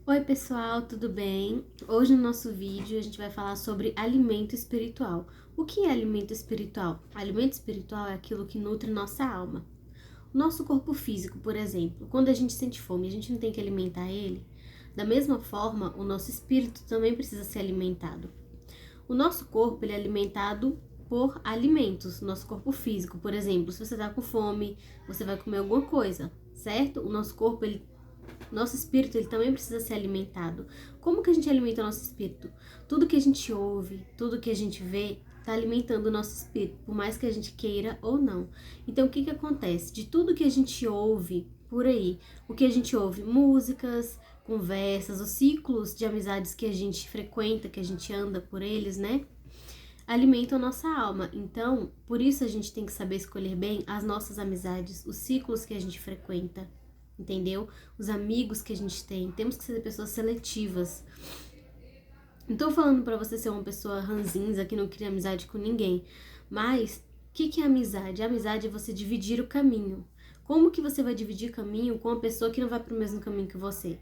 Oi pessoal, tudo bem? Hoje no nosso vídeo a gente vai falar sobre alimento espiritual. O que é alimento espiritual? Alimento espiritual é aquilo que nutre nossa alma. O nosso corpo físico, por exemplo, quando a gente sente fome, a gente não tem que alimentar ele? Da mesma forma, o nosso espírito também precisa ser alimentado. O nosso corpo ele é alimentado por alimentos, nosso corpo físico, por exemplo, se você tá com fome, você vai comer alguma coisa, certo? O nosso corpo nosso espírito, ele também precisa ser alimentado. Como que a gente alimenta o nosso espírito? Tudo que a gente ouve, tudo que a gente vê, está alimentando o nosso espírito, por mais que a gente queira ou não. Então, o que que acontece? De tudo que a gente ouve por aí, o que a gente ouve? Músicas, conversas, os ciclos de amizades que a gente frequenta, que a gente anda por eles, né? Alimentam a nossa alma. Então, por isso a gente tem que saber escolher bem as nossas amizades, os ciclos que a gente frequenta, entendeu? Os amigos que a gente tem. Temos que ser pessoas seletivas. Não tô falando pra você ser uma pessoa ranzinza que não cria amizade com ninguém, mas o que é amizade? Amizade é você dividir o caminho. Como que você vai dividir caminho com uma pessoa que não vai pro mesmo caminho que você?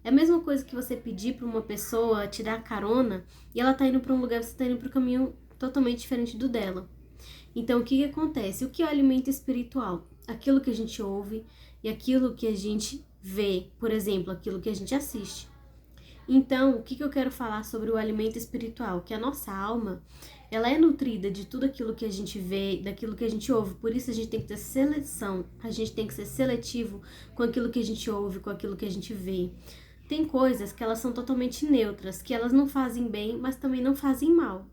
É a mesma coisa que você pedir pra uma pessoa te dar carona e ela tá indo pra um lugar e você tá indo pro caminho totalmente diferente do dela. Então, o que acontece? O que é o alimento espiritual? Aquilo que a gente ouve e aquilo que a gente vê, por exemplo, aquilo que a gente assiste. Então, o que eu quero falar sobre o alimento espiritual? Que a nossa alma, ela é nutrida de tudo aquilo que a gente vê, daquilo que a gente ouve. Por isso a gente tem que ter seleção, a gente tem que ser seletivo com aquilo que a gente ouve, com aquilo que a gente vê. Tem coisas que elas são totalmente neutras, que elas não fazem bem, mas também não fazem mal.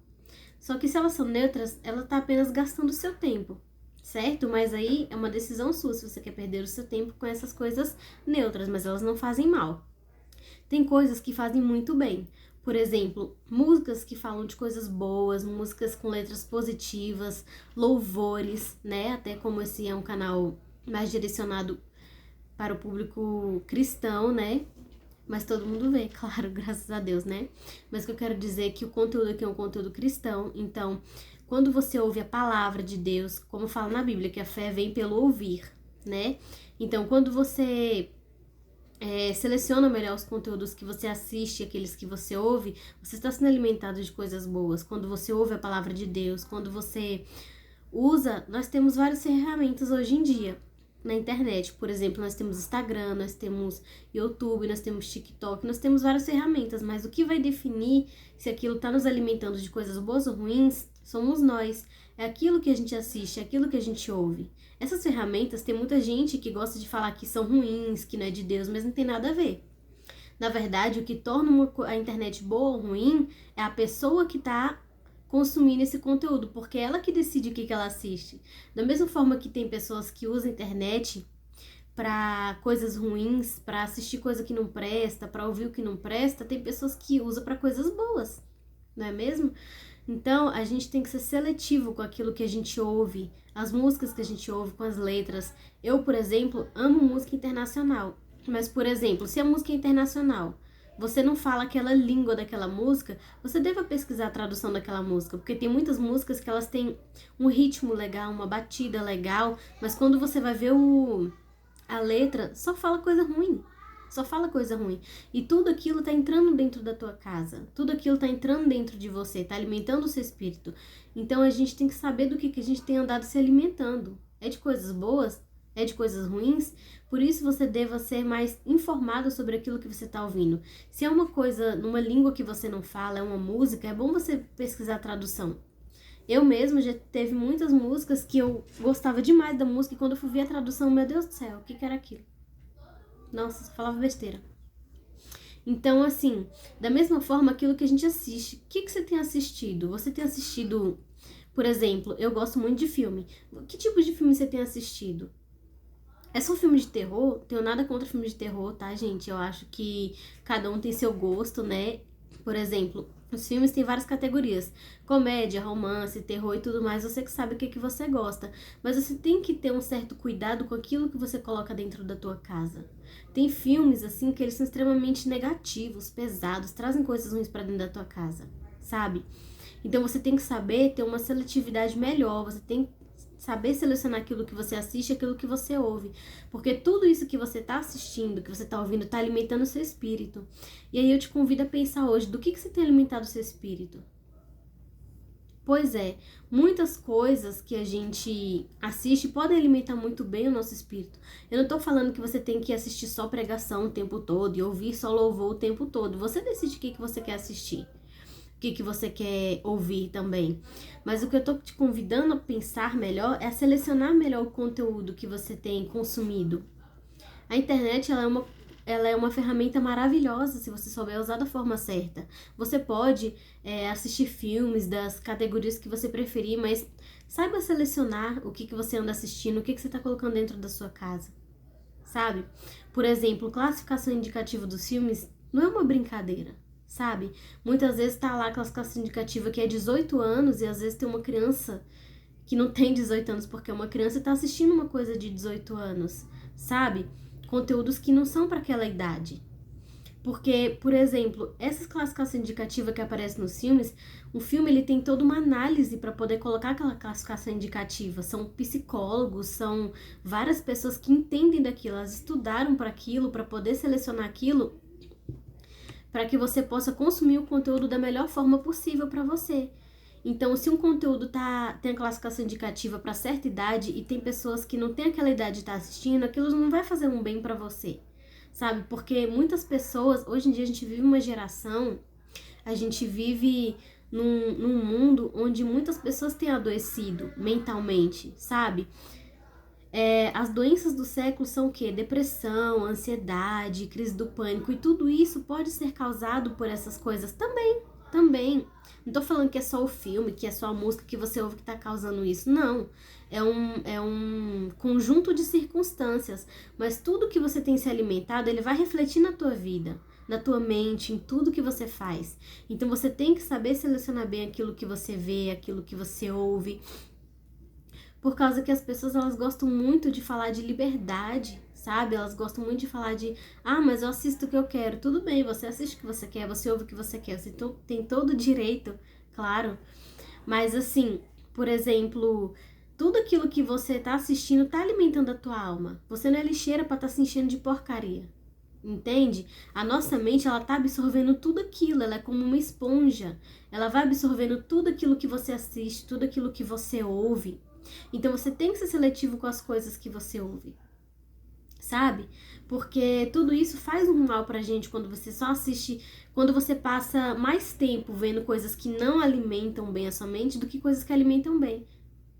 Só que se elas são neutras, ela tá apenas gastando o seu tempo, certo? Mas aí é uma decisão sua se você quer perder o seu tempo com essas coisas neutras, mas elas não fazem mal. Tem coisas que fazem muito bem. Por exemplo, músicas que falam de coisas boas, músicas com letras positivas, louvores, né? Até como esse é um canal mais direcionado para o público cristão, né? Mas todo mundo vê, claro, graças a Deus, né? Mas o que eu quero dizer é que o conteúdo aqui é um conteúdo cristão, então, quando você ouve a palavra de Deus, como fala na Bíblia, que a fé vem pelo ouvir, né? Então, quando você seleciona melhor os conteúdos que você assiste, aqueles que você ouve, você está sendo alimentado de coisas boas. Quando você ouve a palavra de Deus, quando você usa, nós temos várias ferramentas hoje em dia na internet. Por exemplo, nós temos Instagram, nós temos YouTube, nós temos TikTok, nós temos várias ferramentas, mas o que vai definir se aquilo está nos alimentando de coisas boas ou ruins somos nós. É aquilo que a gente assiste, é aquilo que a gente ouve. Essas ferramentas, tem muita gente que gosta de falar que são ruins, que não é de Deus, mas não tem nada a ver. Na verdade, o que torna a internet boa ou ruim é a pessoa que está consumindo esse conteúdo, porque é ela que decide o que ela assiste. Da mesma forma que tem pessoas que usam a internet para coisas ruins, para assistir coisa que não presta, para ouvir o que não presta, tem pessoas que usam para coisas boas, não é mesmo? Então, a gente tem que ser seletivo com aquilo que a gente ouve, as músicas que a gente ouve, com as letras. Eu, por exemplo, amo música internacional. Mas, por exemplo, se a música é internacional, você não fala aquela língua daquela música, você deve pesquisar a tradução daquela música, porque tem muitas músicas que elas têm um ritmo legal, uma batida legal, mas quando você vai ver a letra, só fala coisa ruim. Só fala coisa ruim. E tudo aquilo tá entrando dentro da tua casa. Tudo aquilo tá entrando dentro de você, tá alimentando o seu espírito. Então a gente tem que saber do que a gente tem andado se alimentando. É de coisas boas? É de coisas ruins? Por isso você deva ser mais informado sobre aquilo que você tá ouvindo. Se é uma coisa numa língua que você não fala, é uma música, é bom você pesquisar a tradução. Eu mesma já teve muitas músicas que eu gostava demais da música e quando eu fui ver a tradução, meu Deus do céu, o que era aquilo? Nossa, só falava besteira. Então, assim, da mesma forma, aquilo que a gente assiste. O que você tem assistido? Você tem assistido, por exemplo, eu gosto muito de filme. Que tipo de filme você tem assistido? É só filme de terror? Tenho nada contra filme de terror, tá, gente? Eu acho que cada um tem seu gosto, né? Por exemplo, os filmes têm várias categorias: comédia, romance, terror e tudo mais. Você que sabe o que você gosta. Mas você tem que ter um certo cuidado com aquilo que você coloca dentro da tua casa. Tem filmes, assim, que eles são extremamente negativos, pesados, trazem coisas ruins pra dentro da tua casa, sabe? Então você tem que saber ter uma seletividade melhor, você tem que saber selecionar aquilo que você assiste e aquilo que você ouve. Porque tudo isso que você tá assistindo, que você tá ouvindo, tá alimentando o seu espírito. E aí eu te convido a pensar hoje, do que você tem alimentado o seu espírito? Pois é, muitas coisas que a gente assiste podem alimentar muito bem o nosso espírito. Eu não tô falando que você tem que assistir só pregação o tempo todo e ouvir só louvor o tempo todo. Você decide o que você quer assistir, o que você quer ouvir também. Mas o que eu tô te convidando a pensar melhor é a selecionar melhor o conteúdo que você tem consumido. A internet, ela é uma ferramenta maravilhosa se você souber usar da forma certa. Você pode assistir filmes das categorias que você preferir, mas saiba selecionar o que você anda assistindo, o que você está colocando dentro da sua casa, sabe? Por exemplo, classificação indicativa dos filmes não é uma brincadeira, sabe? Muitas vezes tá lá a classificação indicativa que é 18 anos e às vezes tem uma criança que não tem 18 anos porque é uma criança e tá assistindo uma coisa de 18 anos, sabe? Conteúdos que não são para aquela idade. Porque, por exemplo, essas classificações indicativas que aparecem nos filmes, o filme ele tem toda uma análise para poder colocar aquela classificação indicativa. São psicólogos, são várias pessoas que entendem daquilo, elas estudaram para aquilo, para poder selecionar aquilo, para que você possa consumir o conteúdo da melhor forma possível para você. Então, se um conteúdo tem a classificação indicativa para certa idade e tem pessoas que não têm aquela idade de estar assistindo, aquilo não vai fazer um bem para você, sabe? Porque muitas pessoas, hoje em dia a gente vive uma geração, a gente vive num mundo onde muitas pessoas têm adoecido mentalmente, sabe? As doenças do século são o quê? Depressão, ansiedade, crise do pânico, e tudo isso pode ser causado por essas coisas também. Não tô falando que é só o filme, que é só a música que você ouve que tá causando isso. Não. É um conjunto de circunstâncias. Mas tudo que você tem se alimentado, ele vai refletir na tua vida, na tua mente, em tudo que você faz. Então você tem que saber selecionar bem aquilo que você vê, aquilo que você ouve. Por causa que as pessoas, elas gostam muito de falar de liberdade, sabe? Elas gostam muito de falar de, mas eu assisto o que eu quero. Tudo bem, você assiste o que você quer, você ouve o que você quer, você tem todo o direito, claro. Mas assim, por exemplo, tudo aquilo que você tá assistindo tá alimentando a tua alma. Você não é lixeira pra tá se enchendo de porcaria, entende? A nossa mente, ela tá absorvendo tudo aquilo, ela é como uma esponja. Ela vai absorvendo tudo aquilo que você assiste, tudo aquilo que você ouve. Então você tem que ser seletivo com as coisas que você ouve, sabe? Porque tudo isso faz um mal pra gente quando você só assiste, quando você passa mais tempo vendo coisas que não alimentam bem a sua mente do que coisas que alimentam bem.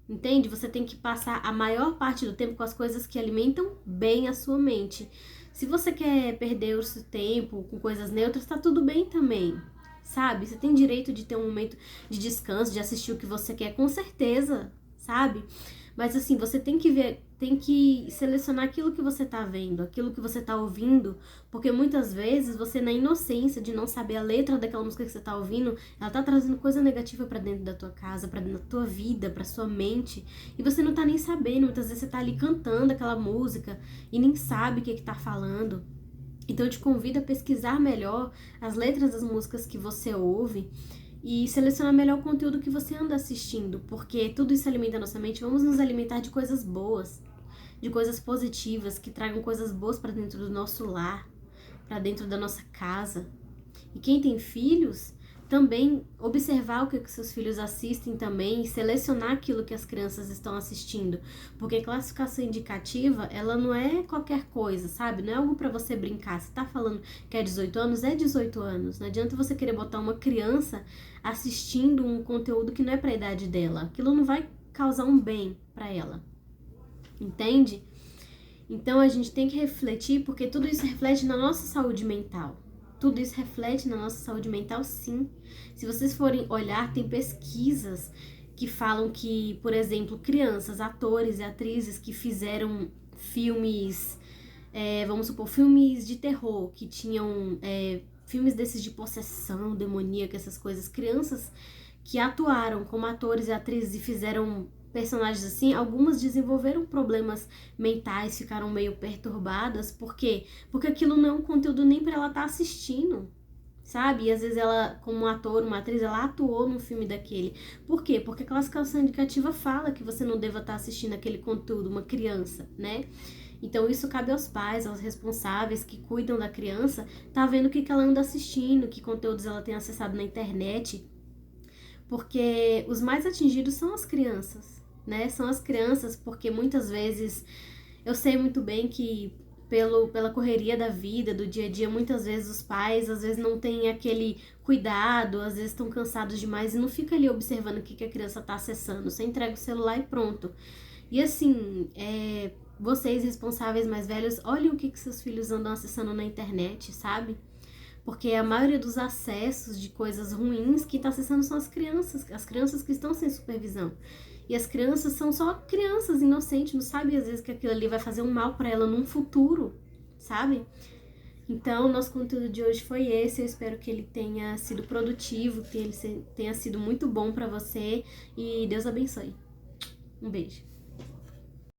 Entende? Você tem que passar a maior parte do tempo com as coisas que alimentam bem a sua mente. Se você quer perder o seu tempo com coisas neutras, tá tudo bem também, sabe? Você tem direito de ter um momento de descanso, de assistir o que você quer, com certeza, sabe? Mas assim, você tem que selecionar aquilo que você tá vendo, aquilo que você tá ouvindo, porque muitas vezes você, na inocência de não saber a letra daquela música que você tá ouvindo, ela tá trazendo coisa negativa pra dentro da tua casa, pra dentro da tua vida, pra sua mente, e você não tá nem sabendo. Muitas vezes você tá ali cantando aquela música e nem sabe o que tá falando. Então eu te convido a pesquisar melhor as letras das músicas que você ouve e selecionar melhor o conteúdo que você anda assistindo, porque tudo isso alimenta a nossa mente. Vamos nos alimentar de coisas boas, de coisas positivas, que tragam coisas boas para dentro do nosso lar, para dentro da nossa casa. E quem tem filhos, também observar o que os seus filhos assistem também e selecionar aquilo que as crianças estão assistindo, porque classificação indicativa, ela não é qualquer coisa, sabe? Não é algo para você brincar. Se tá falando que é 18 anos, é 18 anos. Não adianta você querer botar uma criança assistindo um conteúdo que não é para a idade dela. Aquilo não vai causar um bem para ela. Entende? Então a gente tem que refletir, porque tudo isso reflete na nossa saúde mental. Tudo isso reflete na nossa saúde mental, sim. Se vocês forem olhar, tem pesquisas que falam que, por exemplo, crianças, atores e atrizes que fizeram filmes, vamos supor, filmes de terror, que tinham filmes desses de possessão demoníaca, essas coisas, crianças que atuaram como atores e atrizes e fizeram personagens assim, algumas desenvolveram problemas mentais, ficaram meio perturbadas. Por quê? Porque aquilo não é um conteúdo nem para ela estar assistindo, sabe? E às vezes ela, como um ator, uma atriz, ela atuou no filme daquele. Por quê? Porque a classificação indicativa fala que você não deva estar assistindo aquele conteúdo, uma criança, né? Então isso cabe aos pais, aos responsáveis que cuidam da criança, tá vendo o que ela anda assistindo, que conteúdos ela tem acessado na internet, porque os mais atingidos são as crianças, né? São as crianças, porque muitas vezes eu sei muito bem que pela correria da vida, do dia a dia, muitas vezes os pais às vezes não têm aquele cuidado, às vezes estão cansados demais e não fica ali observando o que a criança está acessando. Você entrega o celular e pronto. E assim, vocês responsáveis mais velhos, olhem o que seus filhos andam acessando na internet, sabe? Porque a maioria dos acessos de coisas ruins que está acessando são as crianças que estão sem supervisão. E as crianças são só crianças inocentes, não sabem às vezes que aquilo ali vai fazer um mal para ela num futuro, sabe? Então, nosso conteúdo de hoje foi esse. Eu espero que ele tenha sido produtivo, que ele tenha sido muito bom para você e Deus abençoe. Um beijo.